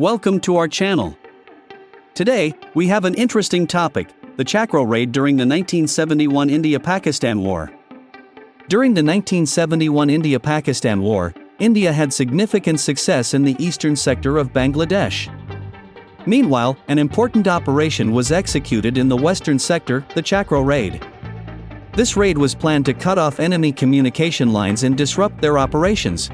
Welcome to our channel. Today, we have an interesting topic, the Chachro Raid during the 1971 India-Pakistan War. During the 1971 India-Pakistan War, India had significant success in the eastern sector of Bangladesh. Meanwhile, an important operation was executed in the western sector, the Chachro Raid. This raid was planned to cut off enemy communication lines and disrupt their operations.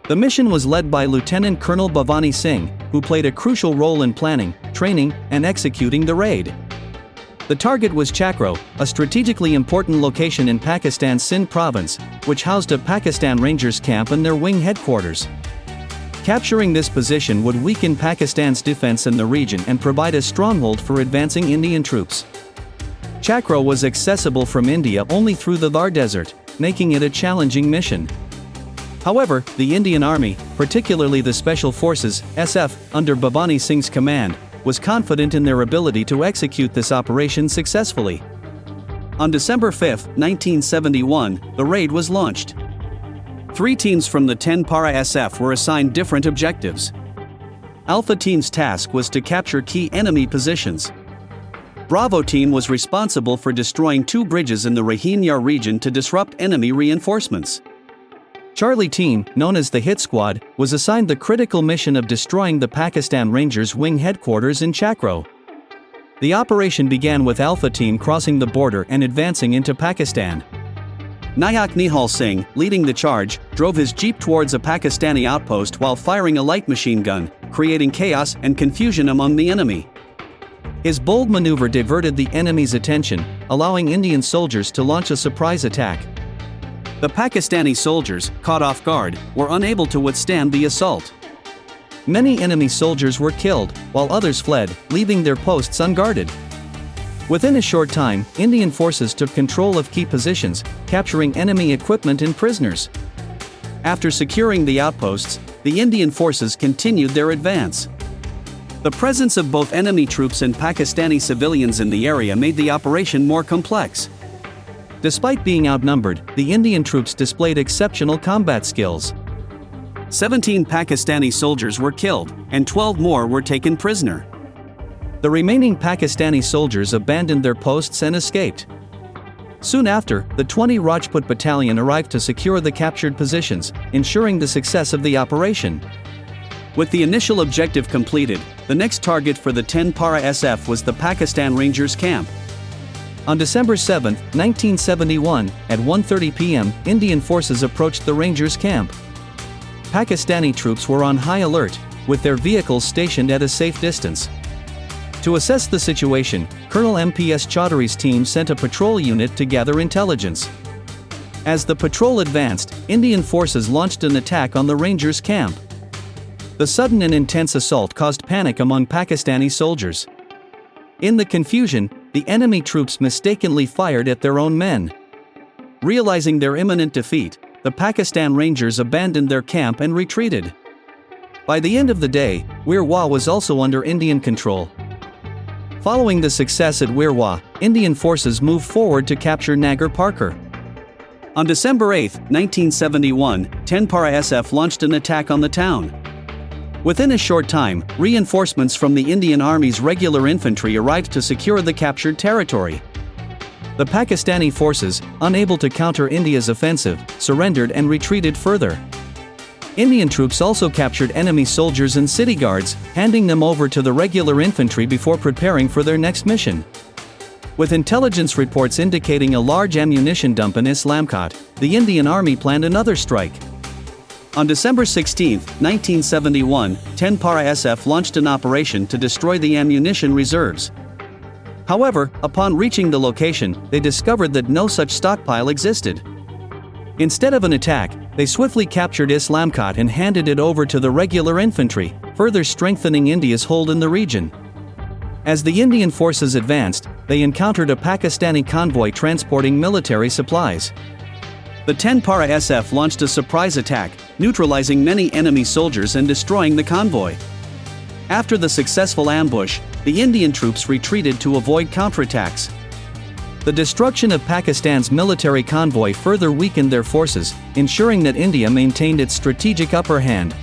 The mission was led by Lieutenant Colonel Bhawani Singh, who played a crucial role in planning, training, and executing the raid. The target was Chachro, a strategically important location in Pakistan's Sindh province, which housed a Pakistan Rangers camp and their wing headquarters. Capturing this position would weaken Pakistan's defense in the region and provide a stronghold for advancing Indian troops. Chachro was accessible from India only through the Thar Desert, making it a challenging mission. However, the Indian Army, particularly the Special Forces (SF), under Bhawani Singh's command, was confident in their ability to execute this operation successfully. On December 5, 1971, the raid was launched. 3 teams from the 10 Para SF were assigned different objectives. Alpha Team's task was to capture key enemy positions. Bravo Team was responsible for destroying 2 bridges in the Rohingya region to disrupt enemy reinforcements. Charlie Team, known as the Hit Squad, was assigned the critical mission of destroying the Pakistan Rangers wing headquarters in Chachro. The operation began with Alpha Team crossing the border and advancing into Pakistan. Nayak Nihal Singh, leading the charge, drove his jeep towards a Pakistani outpost while firing a light machine gun, creating chaos and confusion among the enemy. His bold maneuver diverted the enemy's attention, allowing Indian soldiers to launch a surprise attack. The Pakistani soldiers, caught off guard, were unable to withstand the assault. Many enemy soldiers were killed, while others fled, leaving their posts unguarded. Within a short time, Indian forces took control of key positions, capturing enemy equipment and prisoners. After securing the outposts, the Indian forces continued their advance. The presence of both enemy troops and Pakistani civilians in the area made the operation more complex. Despite being outnumbered, the Indian troops displayed exceptional combat skills. 17 Pakistani soldiers were killed, and 12 more were taken prisoner. The remaining Pakistani soldiers abandoned their posts and escaped. Soon after, the 20 Rajput Battalion arrived to secure the captured positions, ensuring the success of the operation. With the initial objective completed, the next target for the 10 Para SF was the Pakistan Rangers camp. On December 7, 1971, at 1:30 p.m., Indian forces approached the Rangers camp. Pakistani troops were on high alert, with their vehicles stationed at a safe distance. To assess the situation, Colonel M.P.S. Chaudhary's team sent a patrol unit to gather intelligence. As the patrol advanced, Indian forces launched an attack on the Rangers camp. The sudden and intense assault caused panic among Pakistani soldiers. In the confusion, the enemy troops mistakenly fired at their own men. Realizing their imminent defeat, the Pakistan Rangers abandoned their camp and retreated. By the end of the day, Wirwa was also under Indian control. Following the success at Wirwa, Indian forces moved forward to capture Nagar Parker. On December 8, 1971, 10 Para SF launched an attack on the town. Within a short time, reinforcements from the Indian Army's regular infantry arrived to secure the captured territory. The Pakistani forces, unable to counter India's offensive, surrendered and retreated further. Indian troops also captured enemy soldiers and city guards, handing them over to the regular infantry before preparing for their next mission. With intelligence reports indicating a large ammunition dump in Islamabad, the Indian Army planned another strike. On December 16, 1971, 10 Para SF launched an operation to destroy the ammunition reserves. However, upon reaching the location, they discovered that no such stockpile existed. Instead of an attack, they swiftly captured Islamabad and handed it over to the regular infantry, further strengthening India's hold in the region. As the Indian forces advanced, they encountered a Pakistani convoy transporting military supplies. The 10 Para SF launched a surprise attack, neutralizing many enemy soldiers and destroying the convoy. After the successful ambush, the Indian troops retreated to avoid counterattacks. The destruction of Pakistan's military convoy further weakened their forces, ensuring that India maintained its strategic upper hand.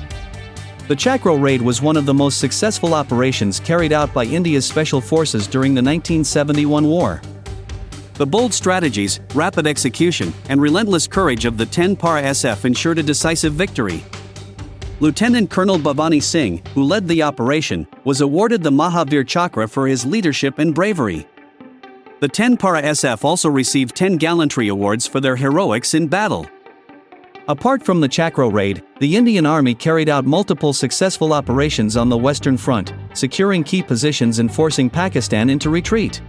The Chachro Raid was one of the most successful operations carried out by India's special forces during the 1971 war. The bold strategies, rapid execution, and relentless courage of the 10 PAR-SF ensured a decisive victory. Lieutenant Colonel Bhawani Singh, who led the operation, was awarded the Mahavir Chakra for his leadership and bravery. The 10 PAR-SF also received 10 gallantry awards for their heroics in battle. Apart from the Chachro Raid, the Indian Army carried out multiple successful operations on the Western Front, securing key positions and forcing Pakistan into retreat.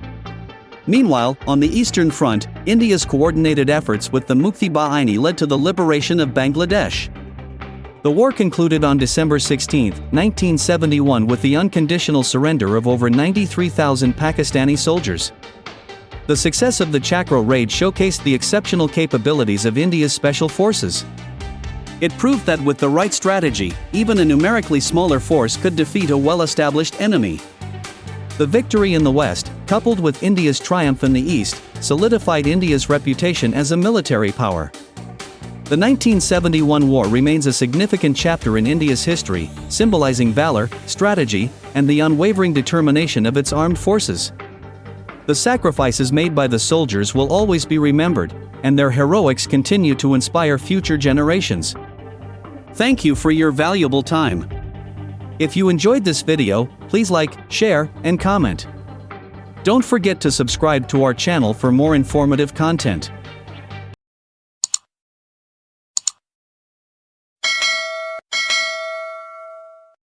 Meanwhile, on the Eastern Front, India's coordinated efforts with the Mukti Bahini led to the liberation of Bangladesh. The war concluded on December 16, 1971 with the unconditional surrender of over 93,000 Pakistani soldiers. The success of the Chachro Raid showcased the exceptional capabilities of India's special forces. It proved that with the right strategy, even a numerically smaller force could defeat a well-established enemy. The victory in the West, coupled with India's triumph in the East, solidified India's reputation as a military power. The 1971 war remains a significant chapter in India's history, symbolizing valor, strategy, and the unwavering determination of its armed forces. The sacrifices made by the soldiers will always be remembered, and their heroics continue to inspire future generations. Thank you for your valuable time. If you enjoyed this video, please like, share, and comment. Don't forget to subscribe to our channel for more informative content.